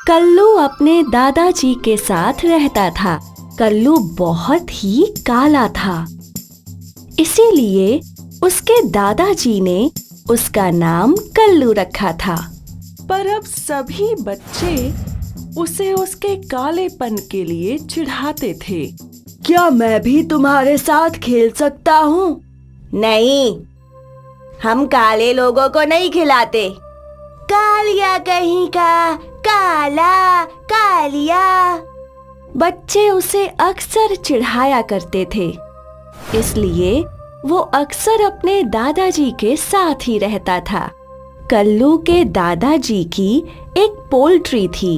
कल्लू अपने दादाजी के साथ रहता था। कल्लू बहुत ही काला था, इसीलिए उसके दादाजी ने उसका नाम कल्लू रखा था। पर अब सभी बच्चे उसे उसके कालेपन के लिए चिढ़ाते थे। क्या मैं भी तुम्हारे साथ खेल सकता हूँ? नहीं, हम काले लोगों को नहीं खिलाते। कालिया कहीं का, काला कालिया। बच्चे उसे अक्सर चिढ़ाया करते थे, इसलिए वो अक्सर अपने दादाजी के साथ ही रहता था। कल्लू के दादाजी की एक पोल्ट्री थी,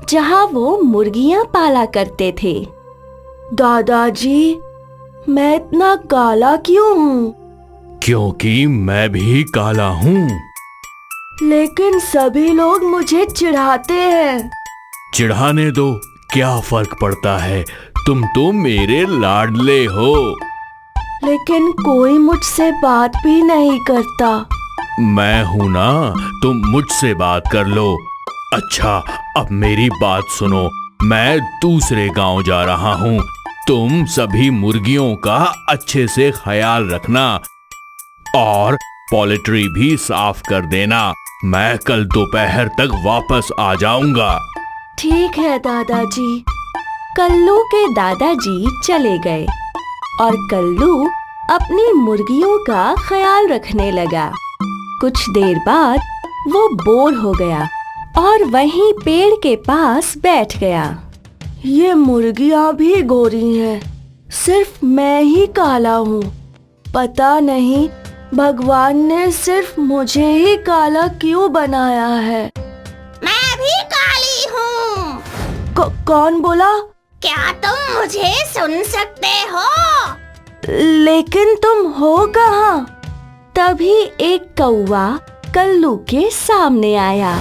जहाँ वो मुर्गियाँ पाला करते थे। दादाजी, मैं इतना काला क्यों हूँ? क्योंकि मैं भी काला हूँ। लेकिन सभी लोग मुझे चिढ़ाते हैं। चिढ़ाने दो, क्या फर्क पड़ता है, तुम तो मेरे लाडले हो। लेकिन कोई मुझसे बात भी नहीं करता। मैं हूं ना, तुम मुझसे बात कर लो। अच्छा, अब मेरी बात सुनो, मैं दूसरे गांव जा रहा हूं। तुम सभी मुर्गियों का अच्छे से ख्याल रखना और पोल्ट्री भी साफ कर देना। मैं कल दोपहर तक वापस आ जाऊंगा। ठीक है दादाजी। कल्लू के दादाजी चले गए और कल्लू अपनी मुर्गियों का ख्याल रखने लगा। कुछ देर बाद वो बोर हो गया और वहीं पेड़ के पास बैठ गया। ये मुर्गियां भी गोरी हैं, सिर्फ मैं ही काला हूँ। पता नहीं भगवान ने सिर्फ मुझे ही काला क्यों बनाया है। मैं भी काली हूँ। कौन बोला? क्या तुम मुझे सुन सकते हो? लेकिन तुम हो कहाँ? तभी एक कौवा कल्लू के सामने आया।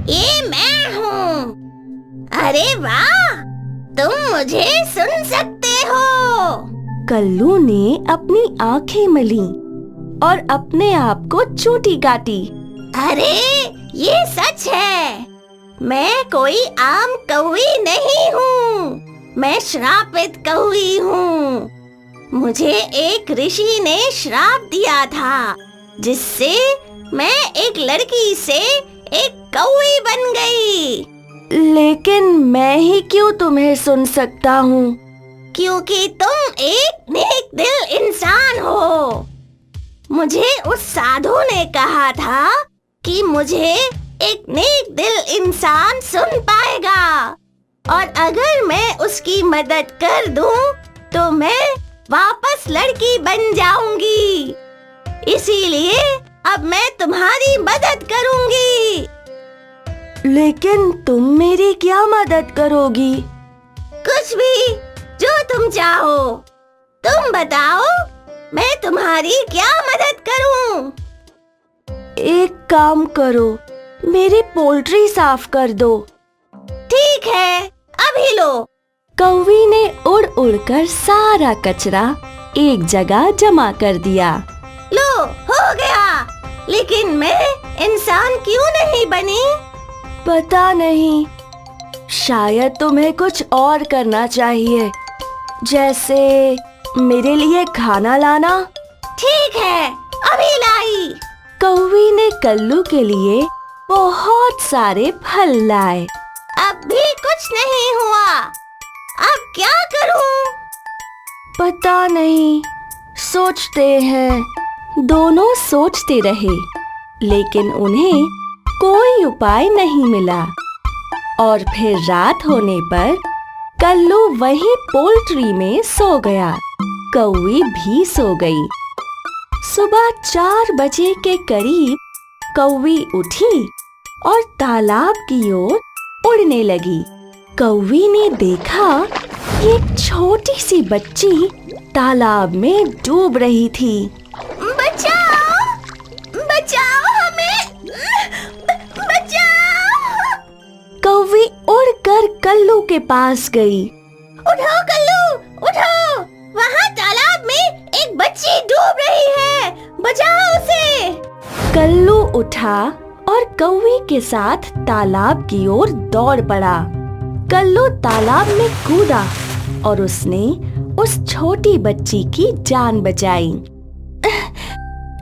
ये मैं हूँ। अरे वाह, तुम मुझे सुन सकते हो। कल्लू ने अपनी आंखें मली और अपने आप को चोटी काटी। अरे ये सच है, मैं कोई आम कौवी नहीं हूँ। मैं श्रापित कौवी हूँ। मुझे एक ऋषि ने श्राप दिया था, जिससे मैं एक लड़की से एक कौवी बन गई। लेकिन मैं ही क्यों तुम्हें सुन सकता हूँ? क्योंकि तुम एक नेक दिल इंसान हो। मुझे उस साधु ने कहा था कि मुझे एक नेक दिल इंसान सुन पाएगा, और अगर मैं उसकी मदद कर दूं, तो मैं वापस लड़की बन जाऊंगी। इसीलिए अब मैं तुम्हारी मदद करूंगी। लेकिन तुम मेरी क्या मदद करोगी? कुछ भी, जो तुम चाहो। तुम बताओ, मैं तुम्हारी क्या मदद करूं? एक काम करो, मेरी पोल्ट्री साफ कर दो। ठीक है, अभी लो। कौवी ने उड़ उड़कर सारा कचरा एक जगह जमा कर दिया। लो, हो गया। लेकिन मैं इंसान क्यों नहीं बनी? पता नहीं, शायद तुम्हें कुछ और करना चाहिए, जैसे मेरे लिए खाना लाना। ठीक है, अभी लाई। कौवी ने कल्लू के लिए बहुत सारे फल लाए। अब भी कुछ नहीं हुआ। अब क्या करूं? पता नहीं, सोचते हैं। दोनों सोचते रहे, लेकिन उन्हें कोई उपाय नहीं मिला। और फिर रात होने पर कल्लू वहीं पोल्ट्री में सो गया। कौवी भी सो गई। सुबह 4 बजे के करीब कौवी उठी और तालाब की ओर उड़ने लगी। कौवी ने देखा कि एक छोटी सी बच्ची तालाब में डूब रही थी। बचाओ! बचाओ हमें! बचाओ! कौवी उड़कर कल्लू के पास गई। उठो कल्लू, उठो! वहाँ तालाब में एक बच्ची डूब रही है, बचाओ उसे। कल्लू उठा और कौवे के साथ तालाब की ओर दौड़ पड़ा। कल्लू तालाब में कूदा और उसने उस छोटी बच्ची की जान बचाई।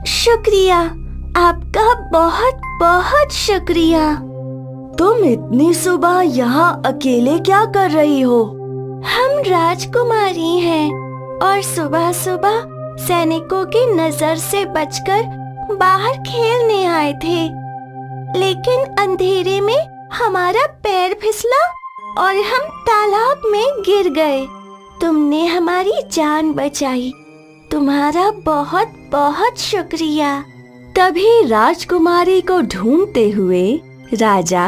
शुक्रिया, आपका बहुत बहुत शुक्रिया। तुम इतनी सुबह यहाँ अकेले क्या कर रही हो? हम राजकुमारी हैं और सुबह सुबह सैनिकों की नजर से बचकर बाहर खेलने आए थे, लेकिन अंधेरे में हमारा पैर फिसला और हम तालाब में गिर गए। तुमने हमारी जान बचाई, तुम्हारा बहुत बहुत शुक्रिया। तभी राजकुमारी को ढूंढते हुए राजा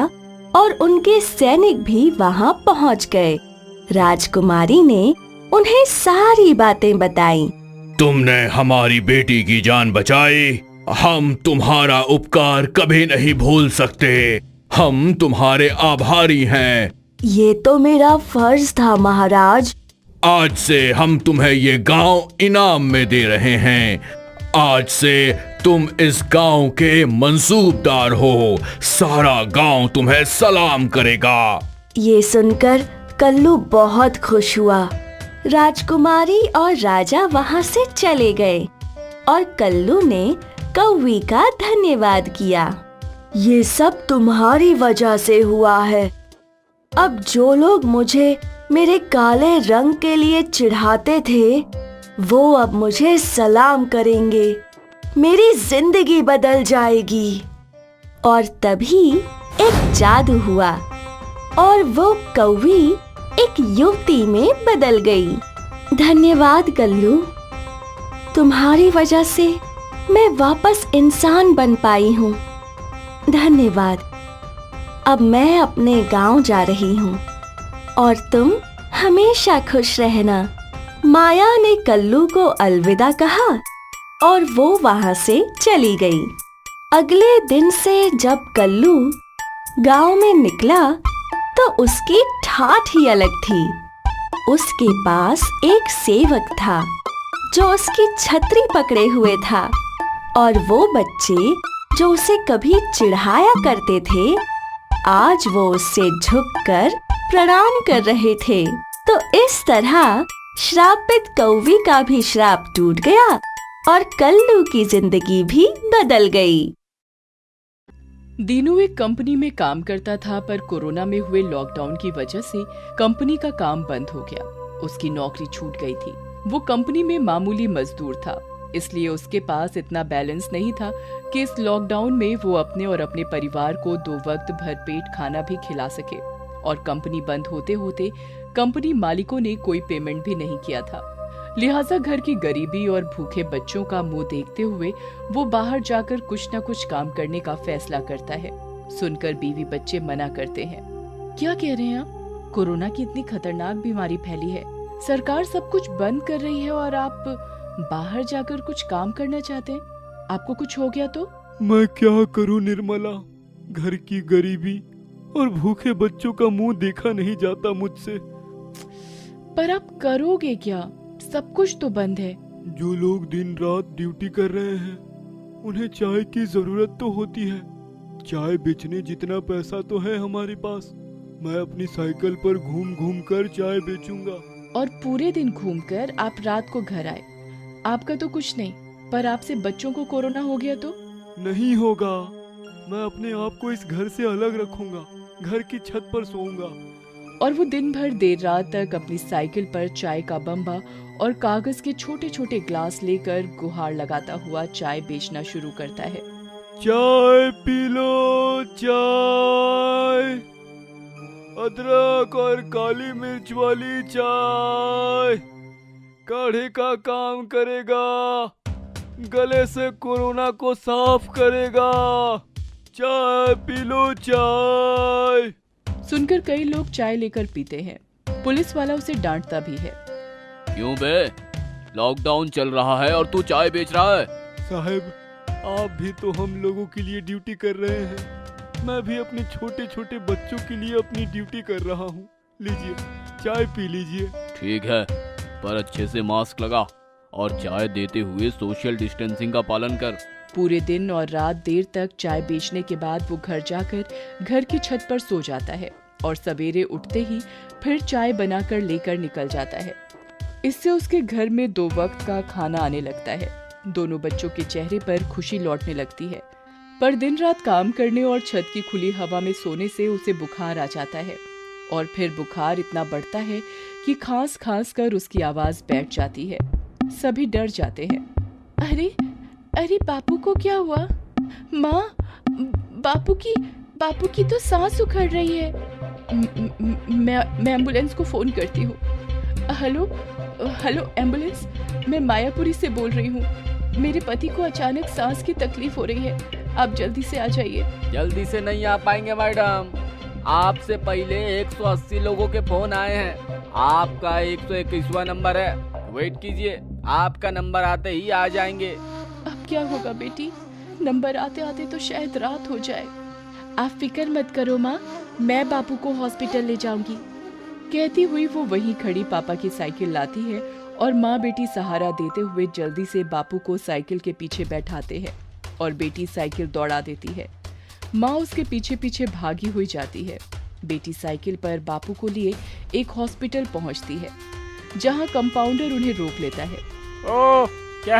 और उनके सैनिक भी वहां पहुंच गए। राजकुमारी ने उन्हें सारी बातें बताई। तुमने हमारी बेटी की जान बचाई। हम तुम्हारा उपकार कभी नहीं भूल सकते। हम तुम्हारे आभारी हैं। ये तो मेरा फर्ज था महाराज। आज से हम तुम्हें ये गांव इनाम में दे रहे हैं। आज से तुम इस गांव के मंसूबदार हो। सारा गांव तुम्हें सलाम करेगा। ये सुनकर कल्लू बहुत खुश हुआ। राजकुमारी और राजा वहां से चले गए और कल्लू ने कौवी का धन्यवाद किया। ये सब तुम्हारी वजह से हुआ है। अब जो लोग मुझे मेरे काले रंग के लिए चिढ़ाते थे, वो अब मुझे सलाम करेंगे। मेरी जिंदगी बदल जाएगी। और तभी एक जादू हुआ और वो कौवी एक युवती में बदल गई। धन्यवाद कल्लू, तुम्हारी वजह से मैं वापस इंसान बन पाई हूँ। धन्यवाद। अब मैं अपने गांव जा रही हूँ और तुम हमेशा खुश रहना। माया ने कल्लू को अलविदा कहा और वो वहां से चली गई। अगले दिन से जब कल्लू गांव में निकला तो उसकी ठाठ ही अलग थी। उसके पास एक सेवक था जो उसकी छतरी पकड़े हुए था और वो बच्चे जो उसे कभी चिढ़ाया करते थे, आज वो उससे झुककर प्रणाम कर रहे थे। तो इस तरह श्रापित कौवी का भी श्राप टूट गया और कल्लू की जिंदगी भी बदल गई। दीनू एक कंपनी में काम करता था, पर कोरोना में हुए लॉकडाउन की वजह से कंपनी का काम बंद हो गया। उसकी नौकरी छूट गई थी। वो कंपनी में मामूली मजदूर था, इसलिए उसके पास इतना बैलेंस नहीं था कि इस लॉकडाउन में वो अपने और अपने परिवार को 2 वक्त भरपेट खाना भी खिला सके। और कंपनी बंद होते होते कंपनी मालिकों ने कोई पेमेंट भी नहीं किया था। लिहाजा घर की गरीबी और भूखे बच्चों का मुंह देखते हुए वो बाहर जाकर कुछ न कुछ काम करने का फैसला करता है। सुनकर बीवी बच्चे मना करते हैं। क्या कह रहे हैं आप? कोरोना की इतनी खतरनाक बीमारी फैली है, सरकार सब कुछ बंद कर रही है और आप बाहर जाकर कुछ काम करना चाहते हैं? आपको कुछ हो गया तो? मैं क्या करूं निर्मला, घर की गरीबी और भूखे बच्चों का मुंह देखा नहीं जाता मुझसे। पर आप करोगे क्या? सब कुछ तो बंद है। जो लोग दिन रात ड्यूटी कर रहे हैं, उन्हें चाय की जरूरत तो होती है। चाय बेचने जितना पैसा तो है हमारे पास। मैं अपनी साइकिल पर घूम घूम कर चाय बेचूंगा। और पूरे दिन घूमकर आप रात को घर आए। आपका तो कुछ नहीं, पर आपसे बच्चों को कोरोना हो गया तो? नहीं होगा। मैं अपने आप को इस घर से अलग रखूंगा, घर की छत पर सोऊंगा। और वो दिन भर देर रात तक अपनी साइकिल पर चाय का बम्बा और कागज के छोटे छोटे ग्लास लेकर गुहार लगाता हुआ चाय बेचना शुरू करता है। चाय पी लो चाय, अदरक और काली मिर्च वाली चाय, काढ़े का काम करेगा, गले से कोरोना को साफ करेगा। चाय पी लो चाय। सुनकर कई लोग चाय लेकर पीते हैं। पुलिस वाला उसे डांटता भी है। क्यों बे, लॉकडाउन चल रहा है और तू चाय बेच रहा है? साहब, आप भी तो हम लोगों के लिए ड्यूटी कर रहे हैं। मैं भी अपने छोटे छोटे बच्चों के लिए अपनी ड्यूटी कर रहा हूँ। लीजिए चाय पी लीजिए। ठीक है, पर अच्छे से मास्क लगा और चाय देते हुए सोशल डिस्टेंसिंग का पालन कर। पूरे दिन और रात देर तक चाय बेचने के बाद वो घर जाकर घर की छत पर सो जाता है और सवेरे उठते ही फिर चाय बनाकर लेकर निकल जाता है। इससे उसके घर में 2 वक्त का खाना आने लगता है। दोनों बच्चों के चेहरे पर खुशी लौटने लगती है। पर दिन रात काम करने और छत की खुली हवा में सोने से उसे बुखार आ जाता है और फिर बुखार इतना बढ़ता है कि खांस खांस कर उसकी आवाज बैठ जाती है। सभी डर जाते हैं। अरे अरे बापू को क्या हुआ? माँ, बापू की तो सांस उखड़ रही है। मैं एम्बुलेंस को फोन करती हूँ। हेलो एम्बुलेंस, मैं मायापुरी से बोल रही हूँ। मेरे पति को अचानक सांस की तकलीफ हो रही है, आप जल्दी से आ जाइए। जल्दी से नहीं आ पाएंगे मैडम, आपसे पहले 180 लोगों के फोन आए हैं। आपका 121वां नंबर है, वेट कीजिए, आपका नंबर आते ही आ जाएंगे। अब क्या होगा बेटी? नंबर आते आते तो शायद रात हो जाए। आप फिक्र मत करो माँ, मैं बापू को हॉस्पिटल ले जाऊंगी। कहती हुई वो वहीं खड़ी पापा की साइकिल लाती है और माँ बेटी सहारा देते हुए जल्दी से बापू को साइकिल के पीछे बैठाते हैं और बेटी साइकिल दौड़ा देती है। माँ उसके पीछे पीछे भागी हुई जाती है। बेटी साइकिल पर बापू को लिए एक हॉस्पिटल पहुंचती है, जहां कंपाउंडर उन्हें रोक लेता है। ओह, क्या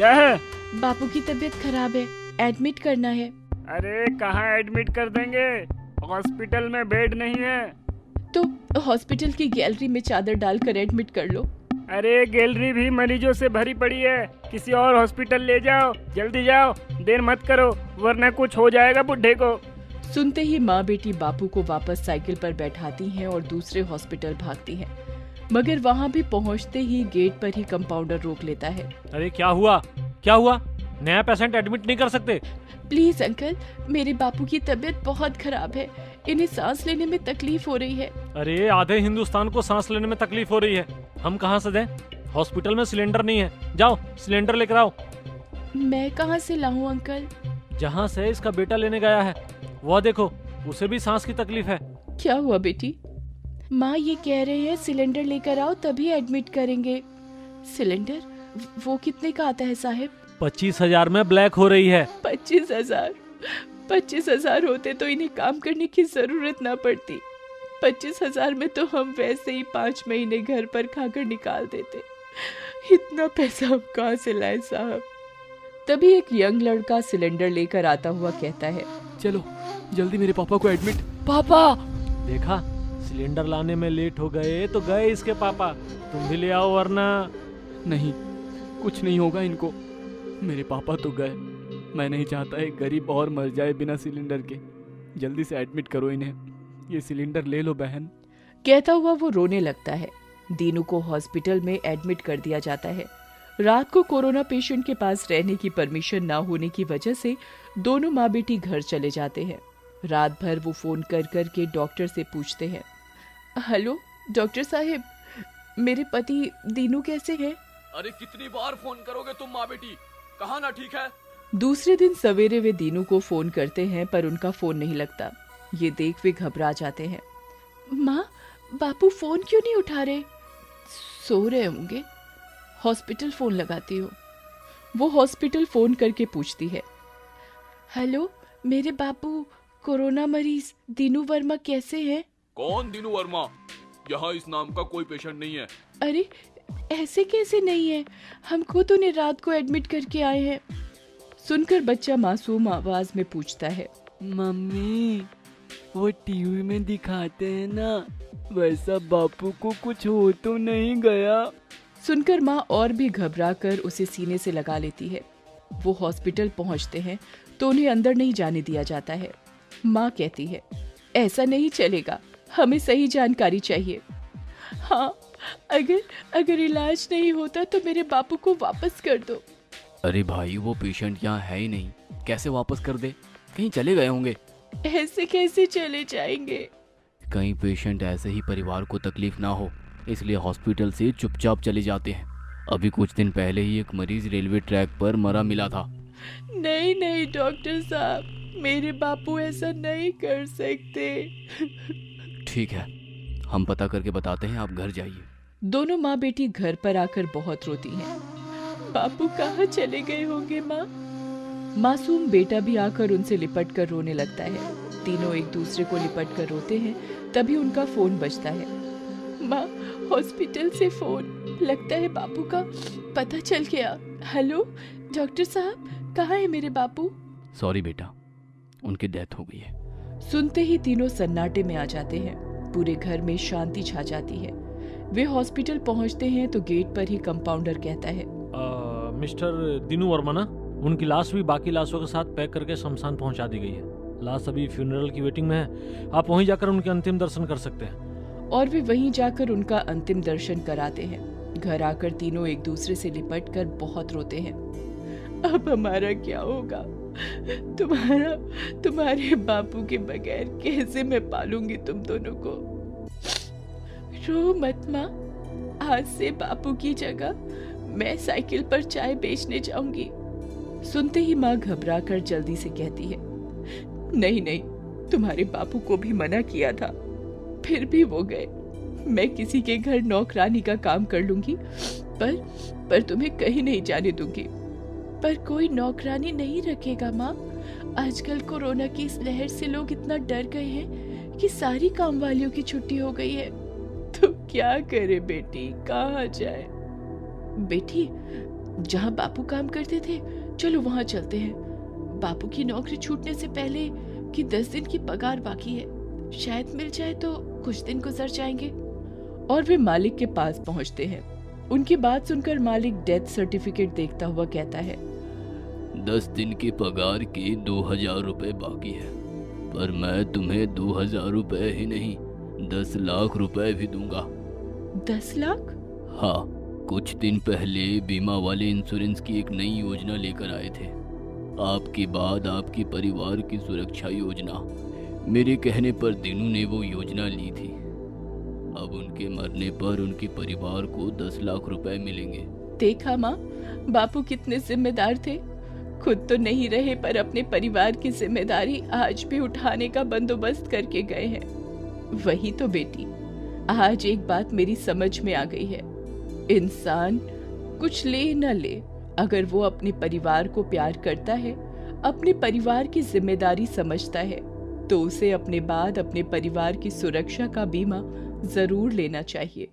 है? बापू की तबीयत खराब है, एडमिट करना है। अरे कहाँ एडमिट कर देंगे, हॉस्पिटल में बेड नहीं है। तो हॉस्पिटल की गैलरी में चादर डालकर एडमिट कर लो। अरे गैलरी भी मरीजों से भरी पड़ी है, किसी और हॉस्पिटल ले जाओ, जल्दी जाओ, देर मत करो वरना कुछ हो जाएगा बुढ़े को। सुनते ही माँ बेटी बापू को वापस साइकिल पर बैठाती हैं और दूसरे हॉस्पिटल भागती हैं। मगर वहाँ भी पहुँचते ही गेट पर ही कंपाउंडर रोक लेता है। अरे क्या हुआ? नया पेशेंट एडमिट नहीं कर सकते? प्लीज अंकल, मेरे बापू की तबीयत बहुत खराब है, इन्हें सांस लेने में तकलीफ हो रही है। अरे आधे हिंदुस्तान को सांस लेने में तकलीफ हो रही है, हम कहाँ से दें? हॉस्पिटल में सिलेंडर नहीं है, जाओ सिलेंडर लेकर आओ। मैं कहाँ से लाऊं अंकल? जहाँ से इसका बेटा लेने गया है, वो देखो, उसे भी सांस की तकलीफ है। क्या हुआ बेटी? माँ ये कह रहे हैं सिलेंडर लेकर आओ तभी एडमिट करेंगे। सिलेंडर? वो कितने का आता है साहब? 25,000 में ब्लैक हो रही है। 25,000 होते तो इन्हें काम करने की जरूरत ना पड़ती। 25,000 में तो हम वैसे ही 5 महीने घर पर खाकर निकाल देते। इतना पैसा हम कहाँ से लाए साहब? तभी एक यंग लड़का सिलेंडर लेकर आता हुआ कहता है, चलो जल्दी मेरे पापा को एडमिट। पापा! देखा, सिलेंडर लाने में लेट हो गए तो गए इसके पापा, तुम भी ले आओ वरना। नहीं, कुछ नहीं होगा इनको, मेरे पापा तो गए। मैं नहीं चाहता एक गरीब और मर जाए बिना सिलेंडर के। जल्दी से एडमिट करो इन्हें, ये सिलेंडर ले लो बहन। कहता हुआ वो रोने लगता है। दीनू को हॉस्पिटल में एडमिट कर दिया जाता है। रात को कोरोना पेशेंट के पास रहने की परमिशन ना होने की वजह से दोनों माँ बेटी घर चले जाते हैं। रात भर वो फोन कर कर के डॉक्टर से पूछते हैं, हेलो डॉक्टर साहब, मेरे पति दीनू कैसे हैं? अरे कितनी बार फोन करोगे तुम माँ बेटी, कहा ना ठीक है। दूसरे दिन सवेरे वे दीनू को फोन करते हैं पर उनका फोन नहीं लगता। ये देख वे घबरा जाते हैं। माँ, बापू फोन क्यों नहीं उठा रहे? सो रहे होंगे। हॉस्पिटल फोन लगाती हूँ। वो हॉस्पिटल फोन करके पूछती है, हेलो मेरे बापू कोरोना मरीज दीनू वर्मा कैसे हैं? कौन दीनू वर्मा? यहाँ इस नाम का कोई पेशेंट नहीं है। अरे ऐसे कैसे नहीं है, हम खुद उन्हें रात को एडमिट करके आए हैं। सुनकर बच्चा मासूम आवाज में पूछता है, मम्मी वो टीवी में दिखाते हैं ना, वैसा बापू को कुछ हो तो नहीं गया? सुनकर माँ और भी घबरा कर उसे सीने से लगा लेती है। वो हॉस्पिटल पहुँचते हैं तो उन्हें अंदर नहीं जाने दिया जाता है। माँ कहती है, ऐसा नहीं चलेगा, हमें सही जानकारी चाहिए। हाँ, अगर इलाज नहीं होता तो मेरे बापू को वापस कर दो। अरे भाई, वो पेशेंट यहाँ है ही नहीं, कैसे वापस कर दे? कहीं चले गए होंगे। ऐसे कैसे चले जाएंगे? कई पेशेंट ऐसे ही परिवार को तकलीफ ना हो इसलिए हॉस्पिटल से चुपचाप चले जाते हैं। अभी कुछ दिन पहले ही एक मरीज रेलवे ट्रैक पर मरा मिला था। नहीं डॉक्टर साहब, मेरे बापू ऐसा नहीं कर सकते। ठीक है, हम पता करके बताते हैं, आप घर जाइए। दोनों माँ बेटी घर पर आकर बहुत रोती हैं। बापू कहाँ चले गए होंगे माँ? मासूम बेटा भी आकर उनसे लिपट कर रोने लगता है। तीनों एक दूसरे को लिपट कर रोते हैं। तभी उनका फोन बजता है। माँ, हॉस्पिटल से फोन, लगता है बापू का पता चल गया। हेलो डॉक्टर साहब, कहाँ है मेरे बापू? सॉरी बेटा, उनकी डेथ हो गई है। सुनते ही तीनों सन्नाटे में आ जाते हैं। पूरे घर में शांति छा जाती है। वे हॉस्पिटल पहुंचते हैं तो गेट पर ही कंपाउंडर कहता है, मिस्टर दिनू वर्मा ना, उनकी लाश भी बाकी लाशों के साथ पैक करके शमशान पहुंचा दी गई है। लाश अभी फ्यूनरल की वेटिंग में है। आप वहीं जाकर उनके अंतिम दर्शन कर सकते हैं। और वे वहीं जाकर उनका अंतिम दर्शन कराते हैं। घर आकर तीनों एक दूसरे से लिपट कर बहुत रोते हैं। अब हमारा क्या होगा? तुम्हारे बापू के बगैर कैसे मैं पालूंगी तुम दोनों को? रो मत माँ, आज से बापू की जगह मैं साइकिल पर चाय बेचने जाऊंगी। सुनते ही माँ घबरा कर जल्दी से कहती है, नहीं नहीं, तुम्हारे बापू को भी मना किया था, फिर भी वो गए। मैं किसी के घर नौकरानी का काम कर लूंगी, पर तुम्हें कहीं नहीं जाने दूंगी। पर कोई नौकरानी नहीं रखेगा माँ। आजकल कोरोना की इस लहर से लोग इतना डर गए हैं कि सारी काम वालियों की छुट्टी हो गई है। तो क्या करे बेटी, कहाँ जाए? बेटी, जहाँ बापू काम करते थे, चलो वहाँ चलते हैं। बापू की नौकरी छूटने से पहले कि 10 दिन की पगार बाकी है, शायद मिल जाए तो कुछ दिन गुजर जाएंगे। और वे मालिक के पास पहुँचते हैं। उनकी बात सुनकर मालिक डेथ सर्टिफिकेट देखता हुआ कहता है, 10 दिन की पगार के 2000 रुपए बाकी है, पर मैं तुम्हें 2000 रुपए ही नहीं 10 लाख रुपए भी दूंगा। 10 लाख? हाँ, कुछ दिन पहले बीमा वाले इंश्योरेंस की एक नई योजना लेकर आए थे, आपके बाद आपके परिवार की सुरक्षा योजना। मेरे कहने पर दिनू ने वो योजना ली थी। अब उनके मरने पर उनके परिवार को 10 लाख रुपए मिलेंगे। देखा माँ, बापू कितने जिम्मेदार थे। खुद तो नहीं रहे पर अपने परिवार की जिम्मेदारी आज भी उठाने का बंदोबस्त करके गए हैं। वही तो बेटी, आज एक बात मेरी समझ में आ गई है। इंसान कुछ ले न ले, अगर वो अपने परिवार को प्यार करता है, अपने परिवार की जिम्मेदारी समझता है, तो उसे अपने बाद अपने परिवार की सुरक्षा का बीमा जरूर लेना चाहिए।